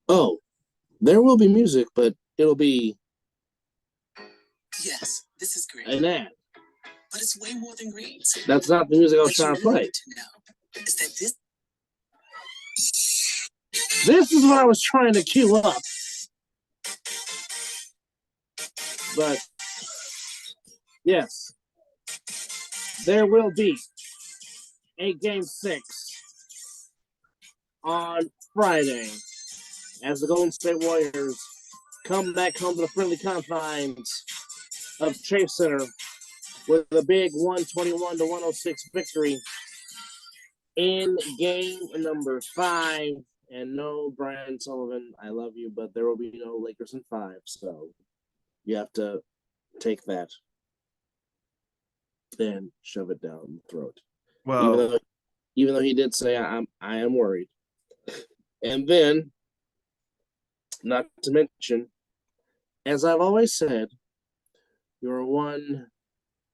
Oh, there will be music, but it'll be Yes, this is great. an ad. But it's way more than great. That's not the music I was What you trying to really play. need to know is that this This is what I was trying to queue up, but yes, there will be a game 6 on Friday as the Golden State Warriors come back home to the friendly confines of Chase Center with a big 121 to 106 victory in game number 5. And no, Brian Sullivan, I love you, but there will be no Lakers in 5. So you have to take that and shove it down the throat. Well, Even though he did say I am worried. And then, not to mention, as I've always said, you're one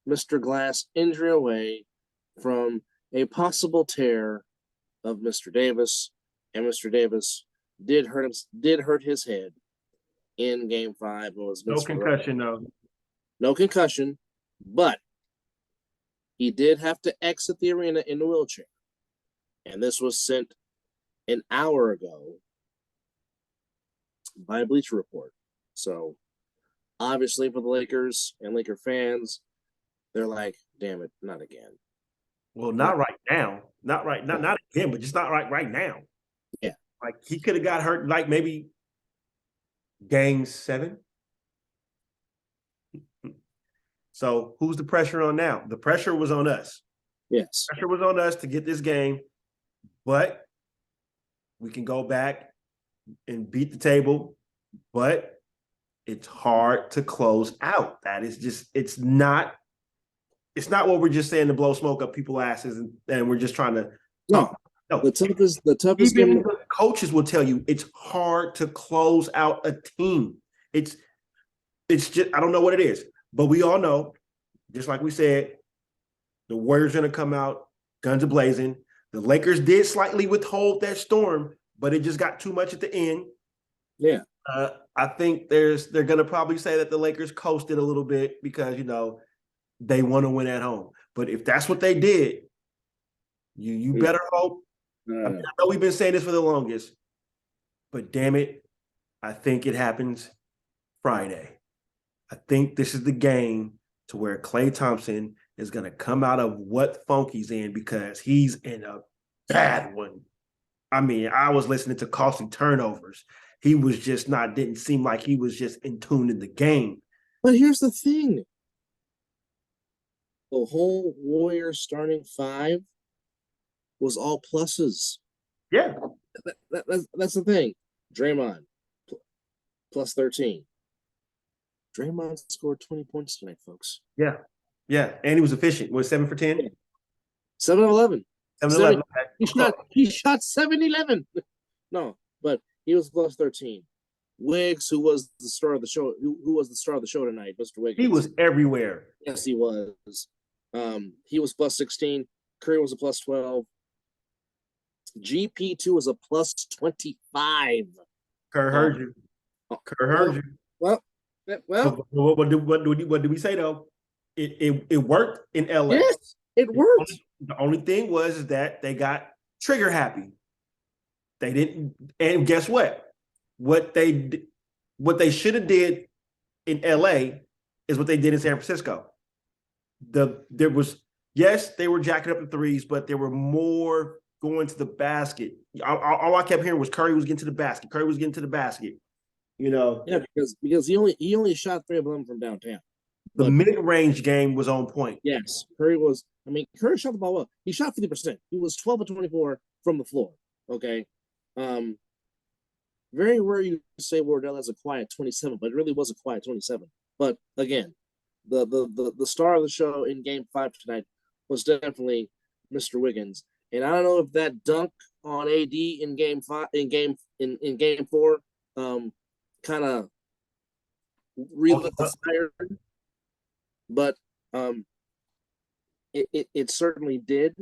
Mr. Glass injury away from a possible tear of Mr. Davis, and Mr. Davis did hurt his head in Game 5. It was no concussion though. No concussion, but he did have to exit the arena in a wheelchair, and this was sent an hour ago by Bleacher Report. So obviously for the Lakers and Laker fans, they're like, damn it, not again. Well, not right now. Not again, but just not right now. Yeah. Like he could have got hurt like maybe game 7. So who's the pressure on now? The pressure was on us. Yes. Pressure was on us to get this game, but we can go back and beat the table, but it's hard to close out. That is just, it's not what we're just saying to blow smoke up people's asses and we're just trying to no. The toughest even game. The coaches will tell you it's hard to close out a team. It's just, I don't know what it is, but we all know, just like we said, the Warriors are going to come out guns a blazing. The Lakers did slightly withhold that storm, but it just got too much at the end. Yeah. I think they're going to probably say that the Lakers coasted a little bit because, they want to win at home. But if that's what they did, you better hope. I know we've been saying this for the longest, but damn it, I think it happens Friday. I think this is the game to where Klay Thompson is going to come out of what funk he's in because he's in a bad one. I mean, I was listening to costly turnovers. He was just didn't seem like he was just in tune in the game. But here's the thing. The whole Warriors starting 5 was all pluses. Yeah. That's the thing. Draymond, plus 13. Draymond scored 20 points tonight, folks. Yeah. Yeah. And he was efficient. Was 7 for 10? 7 of 11. 7 of 11. He shot 7-11. No, but he was plus 13. Wiggs, who was the star of the show, who was the star of the show tonight, Mr. Wiggs. He was everywhere. Yes, he was. He was plus 16. Curry was a plus 12. GP2 was a plus 25. Kerr heard you. Kerr heard you. Well. What do we say though? It worked in LA. Yes, it worked. The only thing was that they got trigger happy. They didn't, and guess what? What they should have did in LA is what they did in San Francisco. They were jacking up the threes, but there were more going to the basket. All I kept hearing was Curry was getting to the basket. Curry was getting to the basket. Yeah, because he only shot 3 of them from downtown. The mid-range game was on point. Yes, Curry shot the ball well. He shot 50%. He was 12 of 24 from the floor. Okay. Very rare you say Wardell has a quiet 27, but it really was a quiet 27. But again, the star of the show in Game 5 tonight was definitely Mr. Wiggins. And I don't know if that dunk on AD in Game 5 in Game 4 kind of relit the fire, but it certainly did.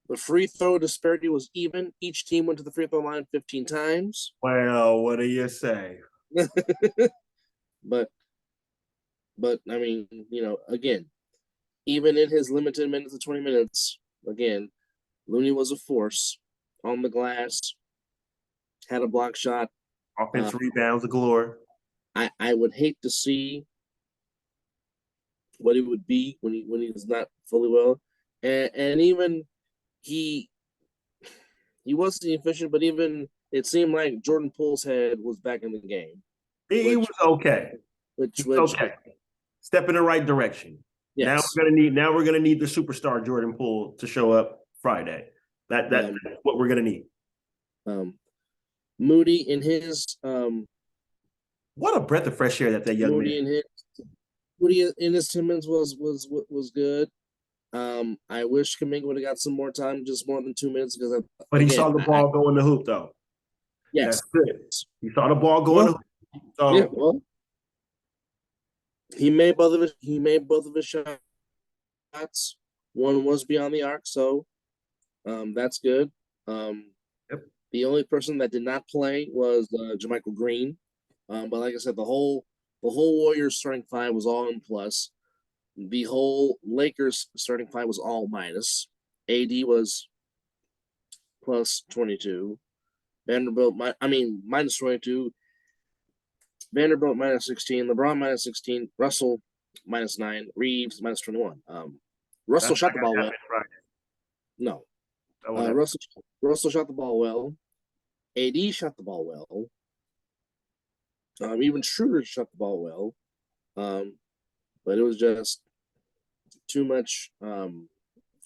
The free throw disparity was even. Each team went to the free throw line 15 times. Well, what do you say? but I mean, again, even in his limited minutes of 20 minutes, again, Looney was a force on the glass, had a block shot. Offensive rebounds galore. I would hate to see what it would be when he's not fully well. And even he wasn't efficient, but even it seemed like Jordan Poole's head was back in the game. He was okay. Which okay. Step in the right direction. Yes. Now we're gonna need the superstar Jordan Poole to show up Friday. That's what we're gonna need. Moody in his what a breath of fresh air that young man. Moody in his 10 minutes was good. I wish Kuminga would have got some more time, just more than 2 minutes, because but he saw the ball go in the hoop though. Yes, that's good. He saw the ball go in the hoop. So yeah, well, he made both of his shots. One was beyond the arc, so that's good. Yep. The only person that did not play was JaMychal Green. But like I said, the whole Warriors starting five was all in plus. The whole Lakers starting five was all minus. AD was plus 22. Vanderbilt, minus 22. Vanderbilt minus 16. LeBron minus 16. Russell minus 9. Reeves minus 21. Russell shot the ball well. Right. No. Russell shot the ball well. AD shot the ball well. Even Schroeder shot the ball well. But it was just too much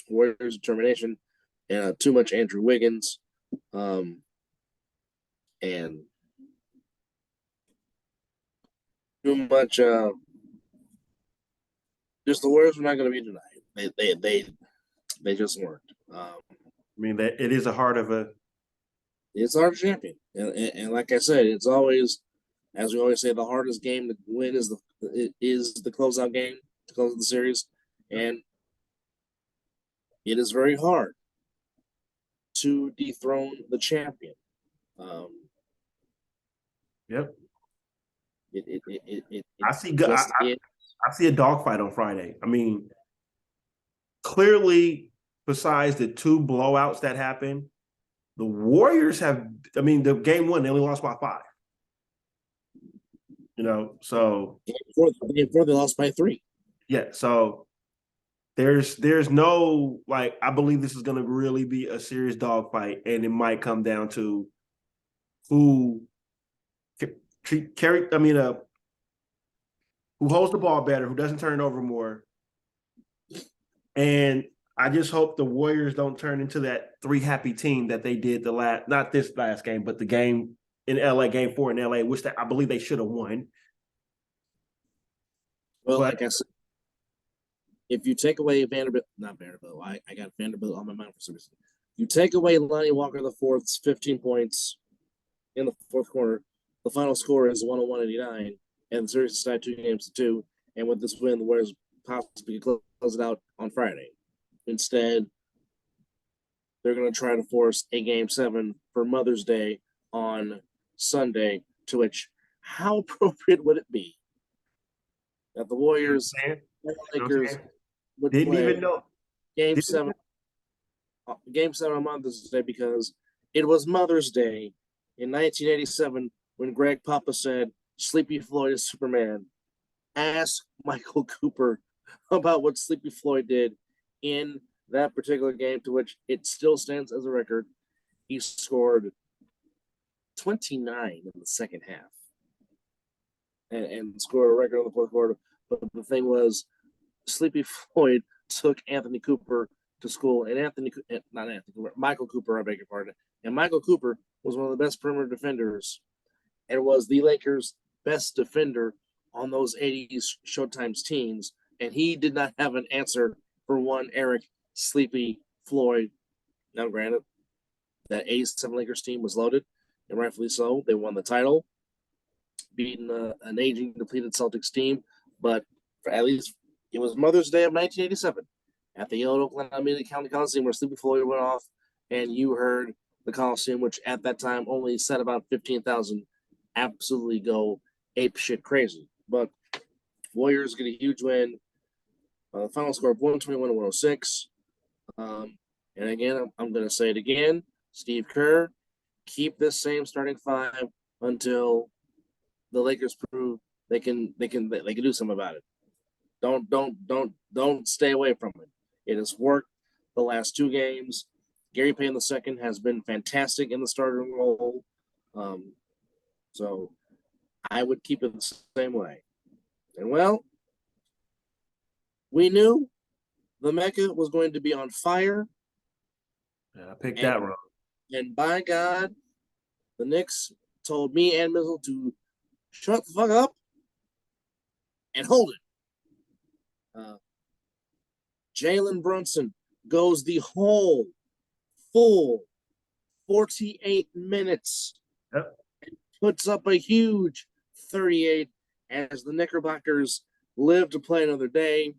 Warriors determination and too much Andrew Wiggins. And too much just the Warriors were not going to be tonight. They just weren't. It is a heart of a. It's our champion, and like I said, it's always, as we always say, the hardest game to win is the closeout game to close the series, and it is very hard to dethrone the champion. Yep. I see a dogfight on Friday. Clearly, besides the two blowouts that happened, the Warriors have. The game one, they only lost by 5. So game four they lost by 3. Yeah, so there's no I believe this is going to really be a serious dogfight, and it might come down to who who holds the ball better, who doesn't turn it over more. And I just hope the Warriors don't turn into that 3 happy team that they did not this last game, but the game in LA, game 4 in LA, which I believe they should have won. Well, like I said, if you take away not Vanderbilt, I got Vanderbilt on my mind for some reason. You take away Lonnie Walker IV's 15 points in the fourth quarter, the final score is 101-89, and the series is tied 2-2. And with this win, the Warriors possibly close it out on Friday. Instead, they're going to try to force a Game 7 for Mother's Day on Sunday, to which, how appropriate would it be that the Warriors and the Lakers would play Game 7 on Mother's Day, because it was Mother's Day in 1987 when Greg Papa said, Sleepy Floyd is Superman. Ask Michael Cooper about what Sleepy Floyd did in that particular game, to which it still stands as a record. He scored 29 in the second half and scored a record in the fourth quarter. But the thing was, Sleepy Floyd took Anthony Cooper to school, and Michael Cooper, I beg your pardon. And Michael Cooper was one of the best perimeter defenders and was the Lakers' best defender on those 80s Showtime's teams. And he did not have an answer for one Eric Sleepy Floyd. Now, granted, that 87 Lakers team was loaded, and rightfully so. They won the title, beating an aging, depleted Celtics team. But at least it was Mother's Day of 1987. at the old Oakland Alameda County Coliseum where Sleepy Floyd went off, and you heard the Coliseum, which at that time only said about 15,000, absolutely go ape shit crazy. But Warriors get a huge win. The final score of 121 to 106. And again, I'm going to say it again. Steve Kerr, keep this same starting five until the Lakers prove they can do something about it. Don't stay away from it. It has worked the last two games. Gary Payton II has been fantastic in the starting role. So I would keep it the same way. And well, we knew the Mecca was going to be on fire. I picked that wrong. And by God, the Knicks told me and Mizzle to shut the fuck up and hold it. Jalen Brunson goes the whole full 48 minutes. Yep. And puts up a huge 38 as the Knickerbockers live to play another day.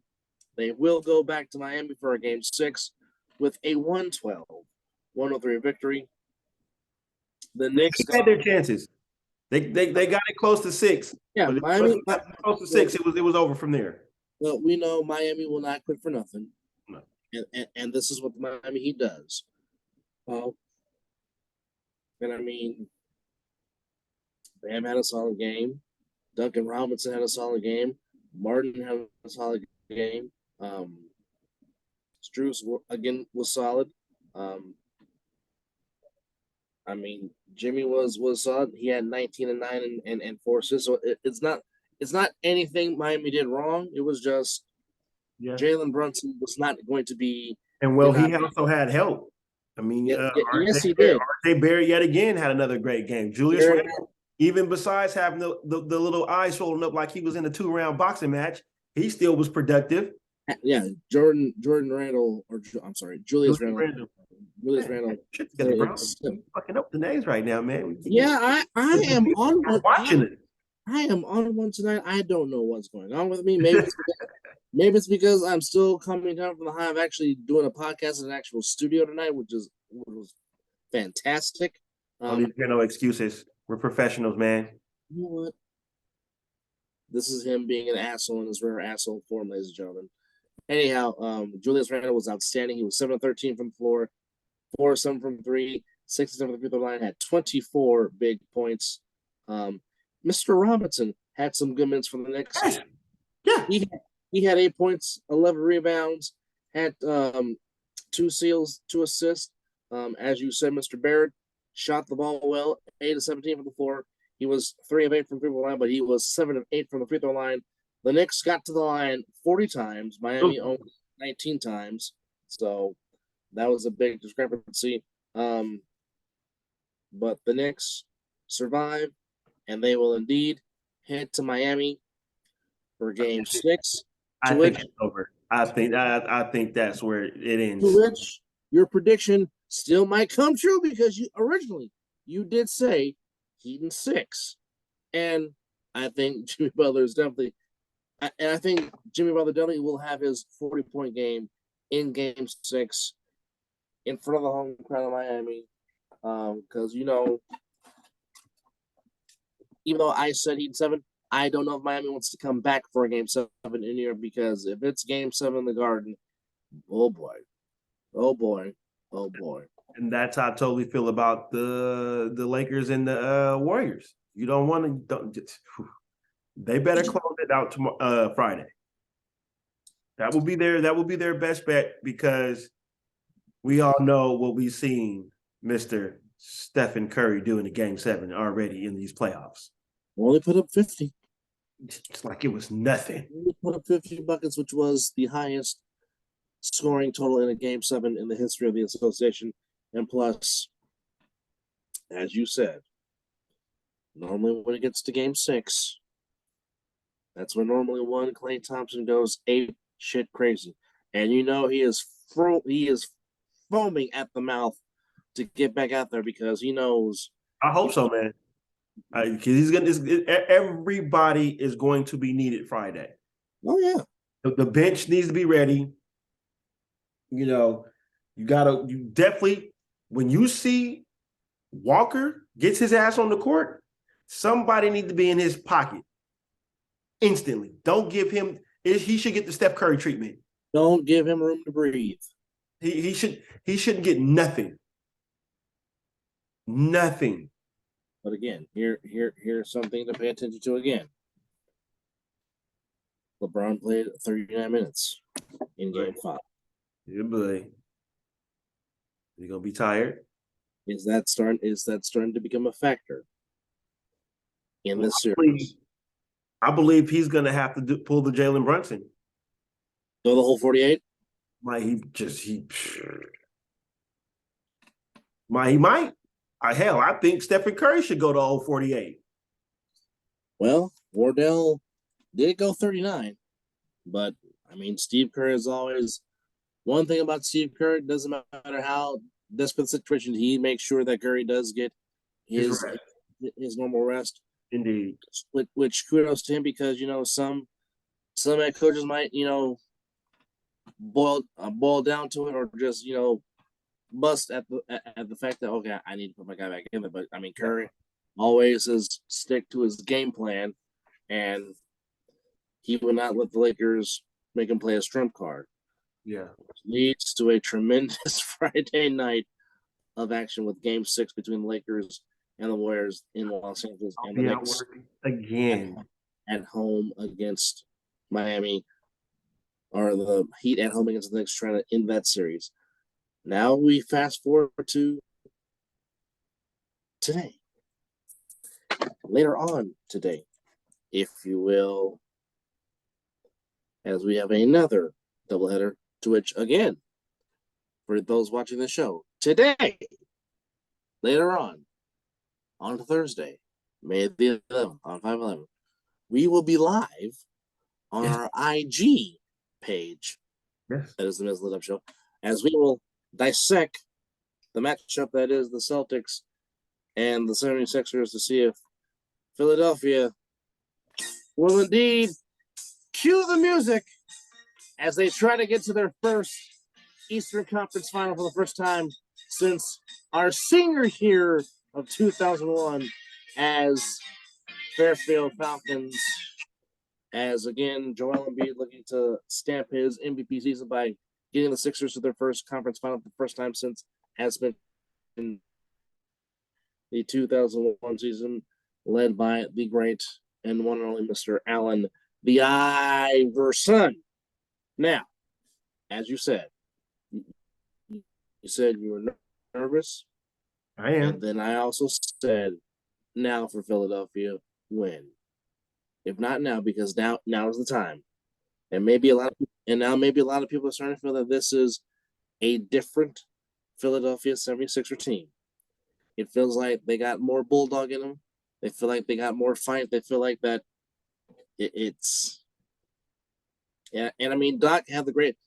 They will go back to Miami for a game 6 with a 112-103 victory. The Knicks had their chances. They got it close to 6. Yeah, but Miami close to 6. It was over from there. Well, we know Miami will not quit for nothing. No. And this is what the Miami Heat does. And I mean, Bam had a solid game. Duncan Robinson had a solid game. Martin had a solid game. Strus again was solid. I mean, Jimmy was solid. He had 19 and 9 and 4 assists. So it's not anything Miami did wrong. It was just Jalen Brunson was not going to be. And well, he also had help. I mean, yes, he did. RJ Barrett yet again had another great game. Julius Randle, even besides having the little eyes swollen up like he was in a 2-round boxing match, he still was productive. Yeah, Jordan Randle, or I'm sorry, Julius Randle. Julius Randle. I'm fucking up the names right now, man. Yeah, I am on one. Watching it. I am on one tonight. I don't know what's going on with me. Maybe it's because I'm still coming down from the high of actually doing a podcast in an actual studio tonight, which was fantastic. No excuses. We're professionals, man. You know what? This is him being an asshole in his rare asshole form, ladies and gentlemen. Anyhow, Julius Randle was outstanding. He was 7 of 13 from the floor, 4 of 7 from 3, 6 of 7 from the free throw line, had 24 big points. Mr. Robinson had some good minutes for the Knicks. Yeah. He had 8 points, 11 rebounds, had 2 steals, 2 assists. As you said, Mr. Barrett shot the ball well, 8 of 17 from the floor. He was 3 of 8 from the free throw line, but he was 7 of 8 from the free throw line. The Knicks got to the line 40 times. Miami only 19 times. So that was a big discrepancy. But the Knicks survive, and they will indeed head to Miami for game 6. I think it's over. I think that's where it ends. To which your prediction still might come true because you did say Heat in 6. And I think Jimmy Butler is definitely I think Jimmy Butler definitely will have his 40-point game in game 6 in front of the home crowd of Miami. Because, even though I said Heat in 7, I don't know if Miami wants to come back for a game 7 in here, because if it's game 7 in the Garden, oh boy. And that's how I totally feel about the Lakers and the Warriors. You don't want to. They better close it out tomorrow, Friday. That will be their best bet, because we all know what we've seen Mr. Stephen Curry do in the game 7 already in these playoffs. Only put up 50. It's like it was nothing. Only put up 50 buckets, which was the highest scoring total in a game 7 in the history of the association. And plus, as you said, normally when it gets to game 6, that's when normally one Klay Thompson goes ape shit crazy. And he is foaming at the mouth to get back out there, because he knows. I hope so, man. Because everybody is going to be needed Friday. Oh yeah. The bench needs to be ready. you definitely, when you see Walker gets his ass on the court, somebody needs to be in his pocket instantly. Don't give him, he should get the Steph Curry treatment. Don't give him room to breathe. He shouldn't get nothing. Nothing. But again, here's something to pay attention to again. LeBron played 39 minutes in game 5. Yeah, boy. You gonna be tired? Is that starting to become a factor in this series? I believe he's gonna have to pull the Jalen Brunson. Go the whole 48? He might. Hell, I think Stephen Curry should go to all 48. Well, Wardell did go 39, but I mean, Steve Kerr is always one thing about Steve Kerr. It doesn't matter how desperate the situation, he makes sure that Curry does get his normal rest. Indeed. Which kudos to him, because some head coaches might boil down to it, or just bust at the fact that, okay, I need to put my guy back in there. But I mean, Curry always says stick to his game plan, and he would not let the Lakers make him play a trump card. Yeah, which leads to a tremendous Friday night of action with Game 6 between the Lakers and the Warriors in Los Angeles, and the Knicks again at home against Miami, or the Heat at home against the Knicks, trying to end that series. Now we fast forward to today, later on today, if you will, as we have another doubleheader, to which, again, for those watching the show, today, later on Thursday, May the 11th, on 5/11, we will be live on our IG page. Yes. That is the Mizzle Lit Up Show, as we will dissect the matchup that is the Celtics and the 76ers to see if Philadelphia will indeed cue the music as they try to get to their first Eastern Conference Final for the first time since our senior year of 2001 as Fairfield Falcons. As again, Joel Embiid looking to stamp his MVP season by getting the Sixers to their first conference final for the first time since has been in the 2001 season, led by the great and one and only Mr. Allen the Iverson. Now, as you said, you were nervous. I am. And then I also said, now for Philadelphia, win. If not now, because now is the time. And maybe a lot of people are starting to feel that this is a different Philadelphia 76er team. It feels like they got more bulldog in them. They feel like they got more fight. They feel like that it's. And I mean, Doc had the great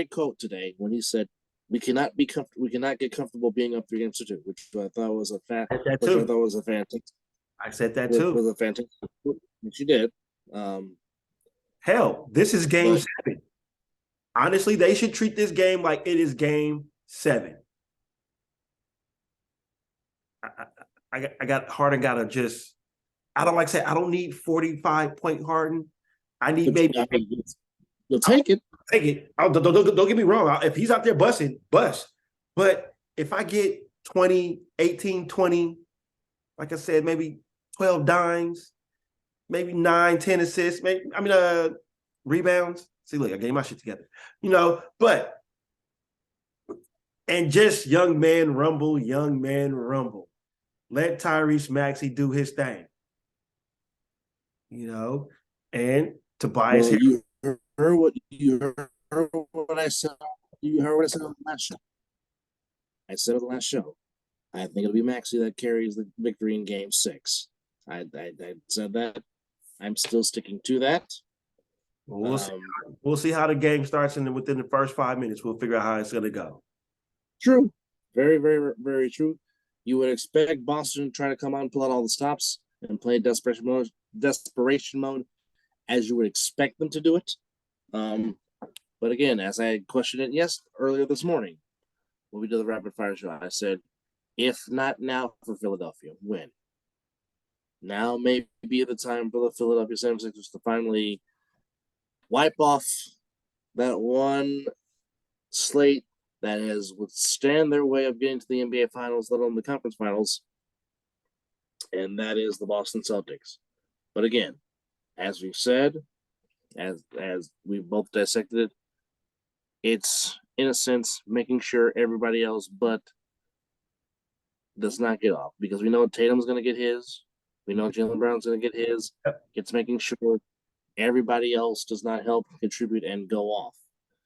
quote today when he said, we cannot get comfortable being up 3-2, which I thought was a fantastic. I said that too. Was a fantastic, which you did. Hell, this is game 7. Honestly, they should treat this game like it is game 7. I got Harden. Gotta just. I don't need 45-point Harden. I need maybe. You'll take it. Take it. Don't get me wrong. If he's out there busting, bust. But if I get 20, 18, 20, like I said, maybe 12 dimes, maybe 9, 10 assists, rebounds. See, look, I gave my shit together. And just young man rumble. Let Tyrese Maxey do his thing. And Tobias. Well, you heard what I said. You heard what I said on the last show. I said on the last show, I think it'll be Maxey that carries the victory in game 6. I said that. I'm still sticking to that. We'll see how the game starts, and within the first 5 minutes, we'll figure out how it's going to go. True. Very, very, very true. You would expect Boston to try to come out and pull out all the stops and play desperation mode, as you would expect them to do it. But again, as I questioned it earlier this morning when we did the rapid fire show, I said, if not now for Philadelphia, when? Now may be the time for the Philadelphia 76ers to finally wipe off that one slate that has withstand their way of getting to the NBA Finals, let alone the conference finals, and that is the Boston Celtics. But again, as we've said, as we've both dissected it, it's in a sense making sure everybody else but does not get off, because we know Tatum's going to get his, we know Jaylen Brown's going to get his. It's making sure everybody else does not help contribute and go off.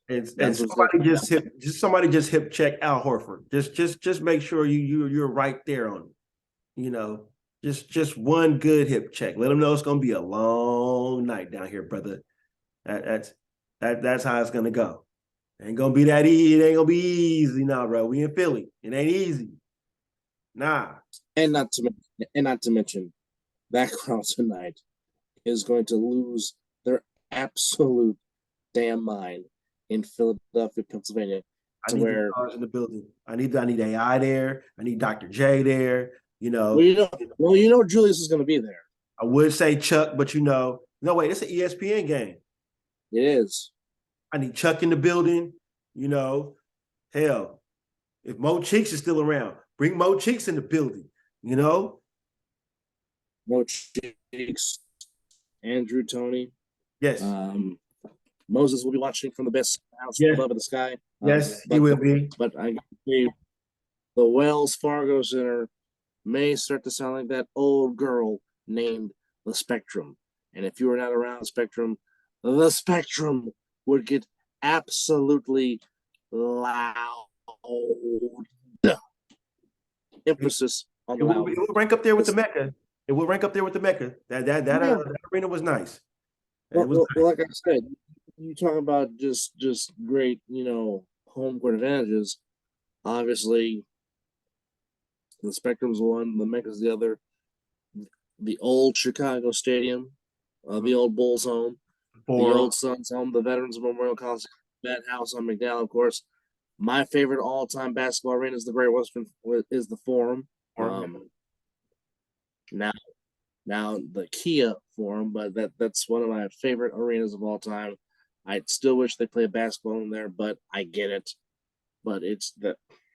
And somebody just hip check Al Horford. Just make sure you're right there on it. You know, just one good hip check. Let them know it's gonna be a long night down here, brother. That's how it's gonna go. Ain't gonna be that easy. It ain't gonna be easy now, bro. We in Philly. It ain't easy. Nah. And not to mention that crowd tonight is going to lose their absolute damn mind in Philadelphia, Pennsylvania. I need the stars in the building. I need AI there. I need Dr. J there. You know. Well, Julius is going to be there. I would say Chuck, but no wait, it's an ESPN game. It is. I need Chuck in the building. You know, hell, if Mo Cheeks is still around, bring Mo Cheeks in the building. You know, Mo Cheeks, Andrew Toney. Yes. Moses will be watching from the best house above the sky. Yes, he will be. But I believe the Wells Fargo Center may start to sound like that old girl named the Spectrum. And if you were not around the Spectrum would get absolutely loud. Emphasis on loud. It will rank up there with the Mecca. It will rank up there with the Mecca. That arena was nice. Well, like I said, you talk about just great, home court advantages. Obviously, the Spectrum's one, the Mecca's the other. The old Chicago Stadium, the old Bulls home, the old Suns home, the Veterans Memorial Coliseum, that house on McDowell, of course. My favorite all-time basketball arena is the Great Western, is the Forum. Now the Kia Forum, but that's one of my favorite arenas of all time. I still wish they played basketball in there, but I get it. But it's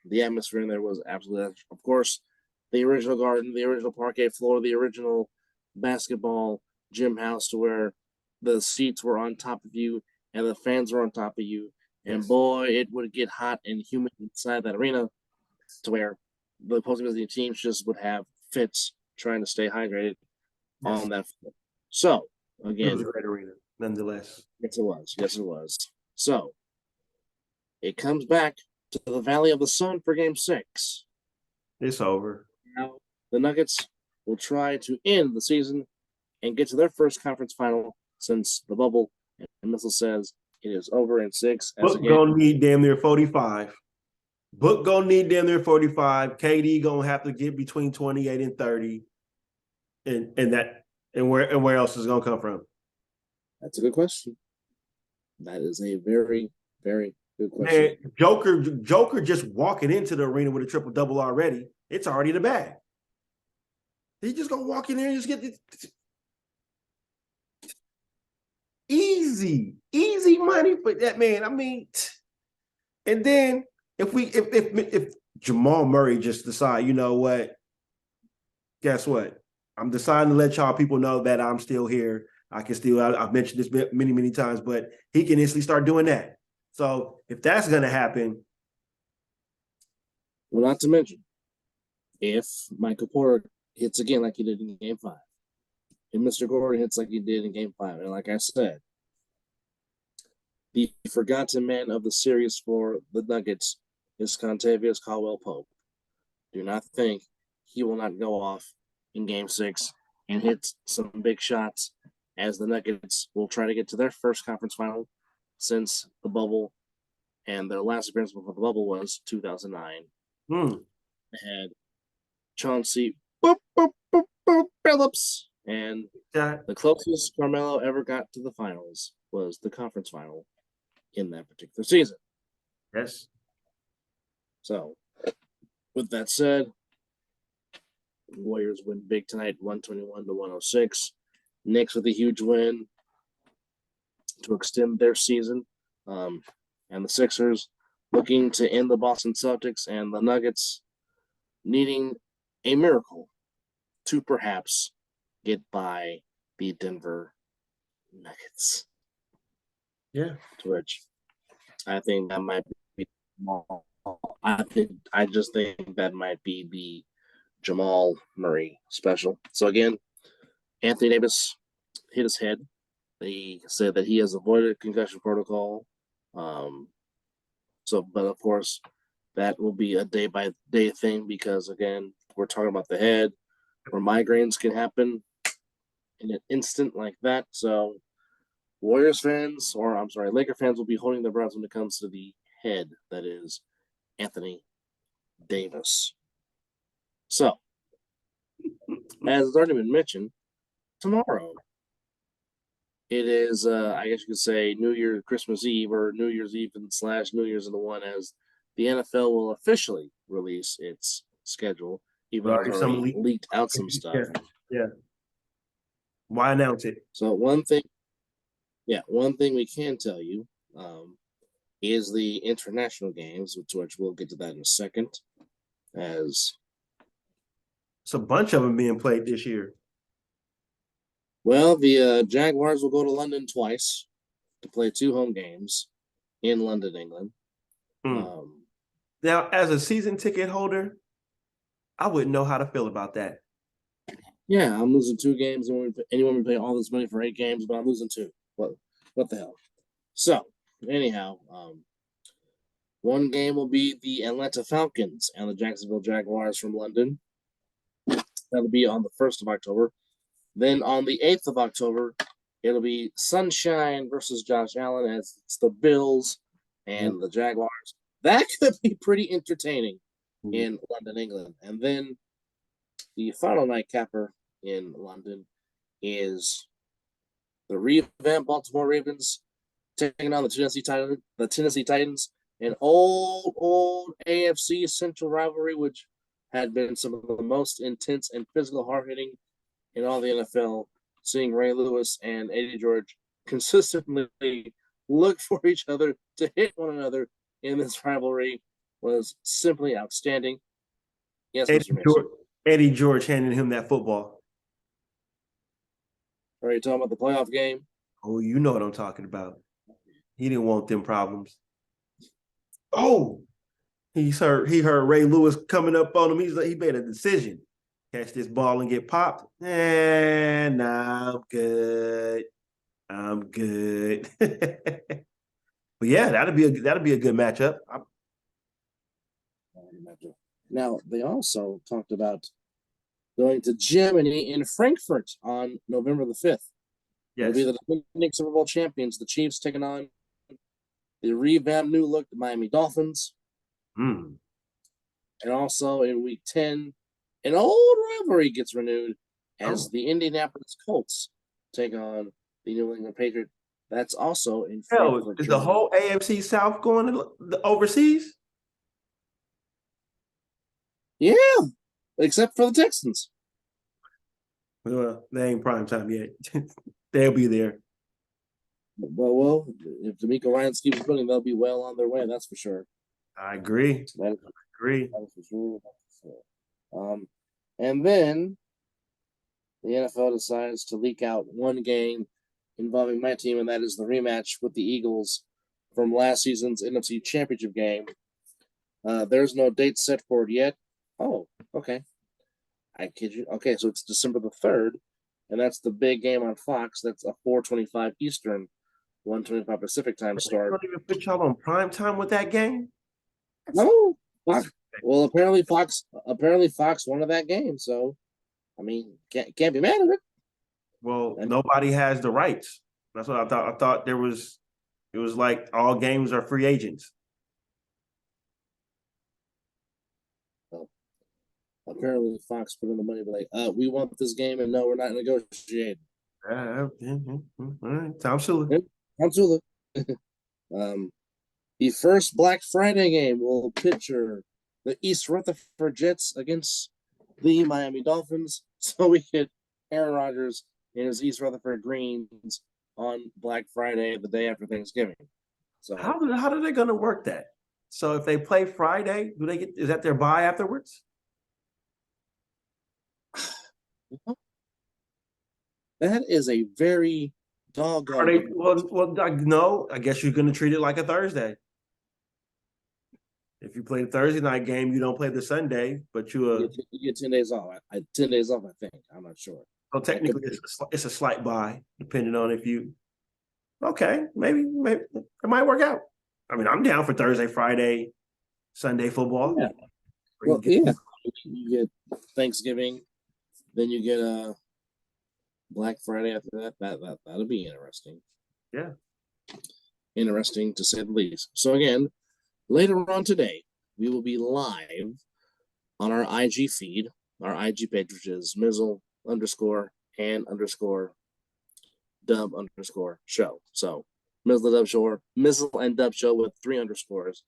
the atmosphere in there was absolutely, of course, the original Garden, the original parquet floor, the original basketball gym house, to where the seats were on top of you and the fans were on top of you. And boy, it would get hot and humid inside that arena, to where the opposing visiting teams just would have fits trying to stay hydrated on that floor. So, again, it was a great arena, nonetheless. Yes, it was. So, it comes back to the Valley of the Sun for Game 6. It's over. Now, the Nuggets will try to end the season and get to their first conference final since the bubble, and Mizzle says it is over in 6. Book gonna need damn near 45. Book gonna need damn near 45. KD gonna have to get between 28 and 30. And where else is it gonna come from? That's a good question. That is a very, very good question. Man, Joker just walking into the arena with a triple-double already. It's already in the bag. He just gonna walk in there and just get this easy money for that man. I mean, and then if Jamal Murray just decide, you know what? Guess what? I'm deciding to let y'all people know that I'm still here. I've mentioned this many, many times, but he can instantly start doing that. So if that's going to happen. Well, not to mention, if Michael Porter hits again like he did in Game 5, if Mr. Gordon hits like he did in Game 5, and like I said, the forgotten man of the series for the Nuggets is Contavious Caldwell-Pope. Do not think he will not go off in Game 6 and hit some big shots, as the Nuggets will try to get to their first conference final since the bubble, and their last appearance before the bubble was 2009. They had Chauncey Billups, and the closest Carmelo ever got to the finals was the conference final in that particular season. Yes. So, with that said, Warriors win big tonight, 121-106. Knicks with a huge win to extend their season. And the Sixers looking to end the Boston Celtics, and the Nuggets needing a miracle to perhaps get by the Denver Nuggets. Yeah. To which I think that might be small. I just think that might be the Jamal Murray special. So again, Anthony Davis hit his head. They said that he has avoided concussion protocol. But of course, that will be a day by day thing because again, we're talking about the head, where migraines can happen in an instant like that. So, Warriors fans, or I'm sorry, Laker fans will be holding their breath when it comes to the head. That is Anthony Davis. So, as has already been mentioned, tomorrow it is, I guess you could say, New Year's, Christmas Eve, or New Year's Eve and / New Year's in the one, as the NFL will officially release its schedule, even though it's already leaked out some stuff. Yeah. Why announce it? So one thing we can tell you is the international games, which we'll get to that in a second, as it's a bunch of them being played this year. Well, the Jaguars will go to London twice to play 2 home games in London, England. Now, as a season ticket holder, I wouldn't know how to feel about that. Yeah, I'm losing 2 games. Anyone would pay all this money for 8 games, but I'm losing 2. What the hell? So, anyhow, one game will be the Atlanta Falcons and the Jacksonville Jaguars from London. That'll be on the 1st of October. Then on the 8th of October, it'll be Sunshine versus Josh Allen, as it's the Bills and the Jaguars. That could be pretty entertaining in London, England. And then the final night capper in London is the revamped Baltimore Ravens taking on the Tennessee Titans, an old AFC Central rivalry, which had been some of the most intense and physical, hard-hitting in all the NFL. Seeing Ray Lewis and Eddie George consistently look for each other to hit one another in this rivalry was simply outstanding. Yes, Eddie George handing him that football. Are you talking about the playoff game? Oh, you know what I'm talking about. He didn't want them problems. Oh, he heard Ray Lewis coming up on him. He made a decision. Catch this ball and get popped. Nah, I'm good. But yeah, that'd be a good matchup. Now, they also talked about going to Germany in Frankfurt on November the 5th. Yes. It'll be the defending Super Bowl champions, the Chiefs, taking on the revamped new look Miami Dolphins. And also in Week 10, an old rivalry gets renewed as the Indianapolis Colts take on the New England Patriots. That's also in Frankfurt. Is the whole AFC South going to the overseas? Yeah, except for the Texans. Well, they ain't prime time yet. They'll be there. Well, if D'Amico Ryans keeps winning, they'll be well on their way. That's for sure. I agree. That's for sure. And then the NFL decides to leak out one game involving my team, and that is the rematch with the Eagles from last season's NFC Championship game. There's no date set for it yet. Oh, okay. I kid you. Okay, so it's December the 3rd, and that's the big game on Fox. That's a 4:25 Eastern, 1:25 Pacific time start. They don't even put y'all on prime time with that game? No. Well, apparently Fox wanted that game, so I mean, can't be mad at it. Well, nobody has the rights. That's what I thought. I thought it was like all games are free agents. Well, apparently Fox put in the money, but like, we want this game, and no, we're not negotiating. All right, Tom Sula. Tom Sula. The first Black Friday game will picture the East Rutherford Jets against the Miami Dolphins. So we get Aaron Rodgers in his East Rutherford Greens on Black Friday, the day after Thanksgiving. So how are they going to work that? So if they play Friday, is that their bye afterwards? that is a very doggone. No. I guess you're going to treat it like a Thursday. If you play the Thursday night game, you don't play the Sunday, but you get 10 days off. 10 days off, I think. I'm not sure. So technically, it's a slight bye, depending on if you. Okay, maybe it might work out. I mean, I'm down for Thursday, Friday, Sunday football. Yeah. Well, yeah. You get Thanksgiving, then you get Black Friday after that. That'll be interesting. Yeah. Interesting to say the least. So again, later on today, we will be live on our IG feed, our IG page, which is Mizzle _ Dub _ show. Mizzle and Dub show with 3 underscores.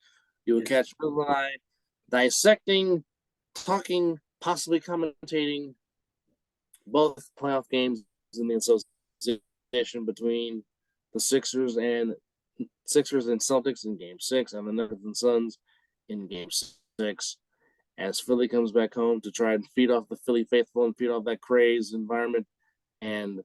You will catch Mizzle and I dissecting, talking, possibly commentating both playoff games in the association between the Sixers and Celtics in Game 6 and the Nuggets and Suns in Game 6 as Philly comes back home to try and feed off the Philly faithful and feed off that crazed environment, and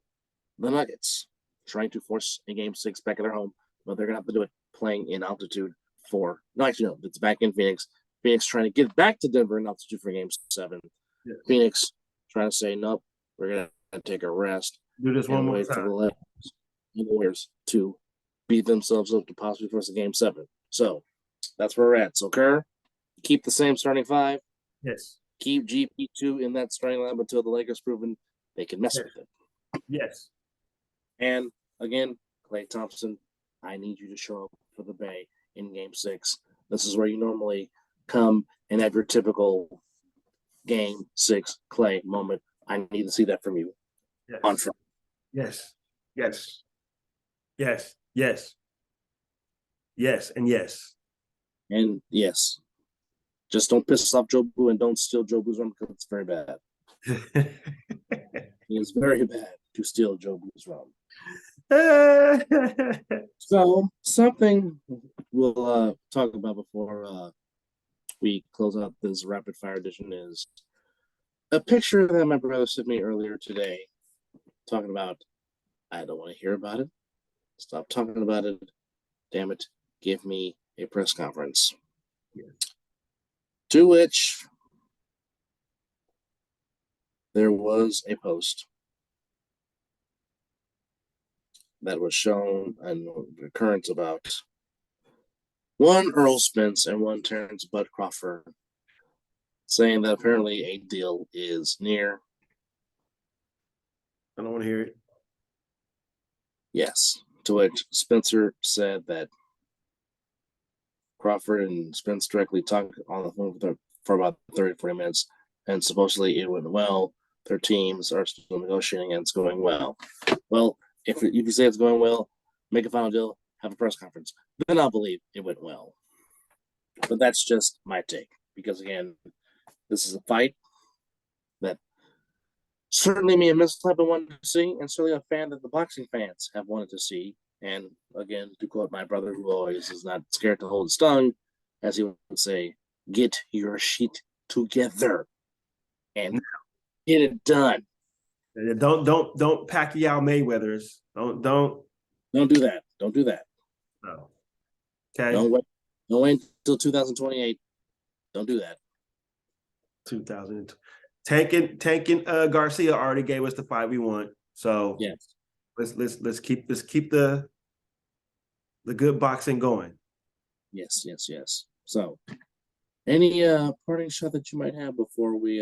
the Nuggets trying to force a Game 6 back at their home, but they're going to have to do it playing in altitude it's back in Phoenix. Phoenix trying to get back to Denver in altitude for Game 7. Yes. Phoenix trying to say, nope, we're going to take a rest. Do this one more time. For the Warriors to beat themselves up to possibly force a Game 7. So that's where we're at. So Kerr, keep the same starting 5. Yes. Keep GP2 in that starting line until the Lakers proven they can mess with it. Yes. And again, Klay Thompson, I need you to show up for the Bay in Game 6. This is where you normally come and have your typical Game 6 Klay moment. I need to see that from you on Friday. Yes. Yes. Yes. Yes. Yes. And yes. And yes. Just don't piss off Joe Boo and don't steal Joe Boo's rum because it's very bad. It's very bad to steal Joe Boo's rum. So something we'll talk about before we close out this rapid fire edition is a picture that my brother sent me earlier today, talking about, I don't want to hear about it. Stop talking about it. Damn it. Give me a press conference. Yeah. To which there was a post that was shown an occurrence about one Earl Spence and one Terrence Bud Crawford, saying that apparently a deal is near. I don't want to hear it. Yes. To which Spencer said that Crawford and Spence directly talked on the phone for about 30, 40 minutes, and supposedly it went well. Their teams are still negotiating and it's going well. Well, if you say it's going well, make a final deal, have a press conference. Then I'll believe it went well. But that's just my take. Because, again, this is a fight that certainly me and Mizzle have been wanting to see, and certainly a fan that the boxing fans have wanted to see. And, again, to quote my brother, who always is not scared to hold his tongue, as he would say, get your shit together and get it done. Don't Pacquiao Mayweathers. Don't do that. Don't do that. No. Okay. Don't wait until 2028. Don't do that. 2000. Tanking Garcia already gave us the fight we want. So yes. Let's keep the good boxing going. Yes. So any parting shot that you might have before we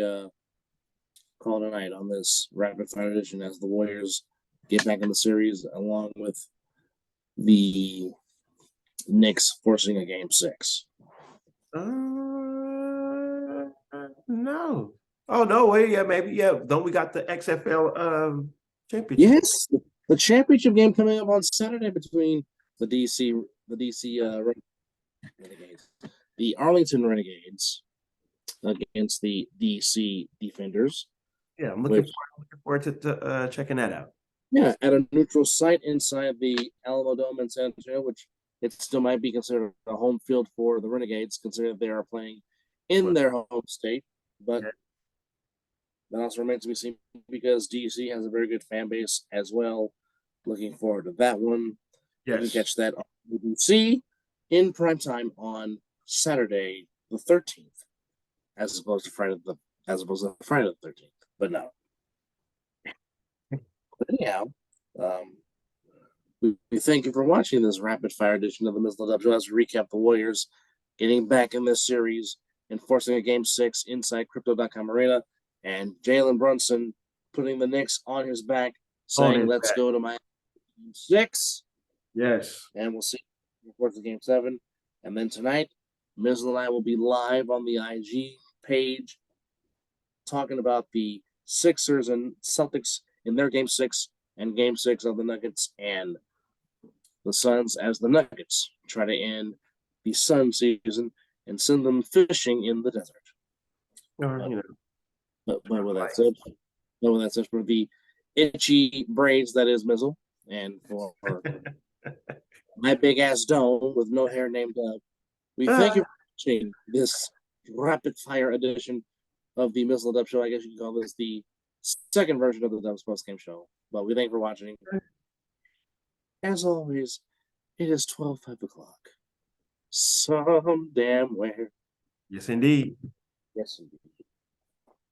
call tonight on this rapid fire edition as the Warriors get back in the series along with the Knicks forcing a Game 6? No. Oh no, wait, yeah, maybe, yeah. Don't we got the XFL championship? Yes, the championship game coming up on Saturday between the DC the DC Renegades, the Arlington Renegades against the DC Defenders. Yeah, I'm looking forward to checking that out. Yeah, at a neutral site inside the Alamo Dome in San Antonio, which it still might be considered a home field for the Renegades, considering they are playing in their home state. But that also remains to be seen because DC has a very good fan base as well. Looking forward to that one. Yes. You can catch that on BBC in primetime on Saturday the 13th, as opposed to Friday the 13th. But no. But anyhow, we thank you for watching this rapid fire edition of the Mizzle Dub Show as we recap the Warriors getting back in this series and forcing a game 6 inside Crypto.com Arena, and Jalen Brunson putting the Knicks on his back, saying, "Let's go to my game 6." Yes. And we'll see before the game 7. And then tonight, Mizzle and I will be live on the IG page talking about the Sixers and Celtics in their game 6 and game 6 of the Nuggets and the Suns as the Nuggets try to end the Sun season and send them fishing in the desert. But with that said, for the itchy braids that is Mizzle, and for my big ass dome with no hair named Doug, we thank you for watching this rapid fire edition of the Mizzle Dub Show. I guess you can call this the second version of the Dubs post game show. But we thank you for watching. As always, it is 12:05 o'clock. Some damn where. Yes, indeed. Yes, indeed.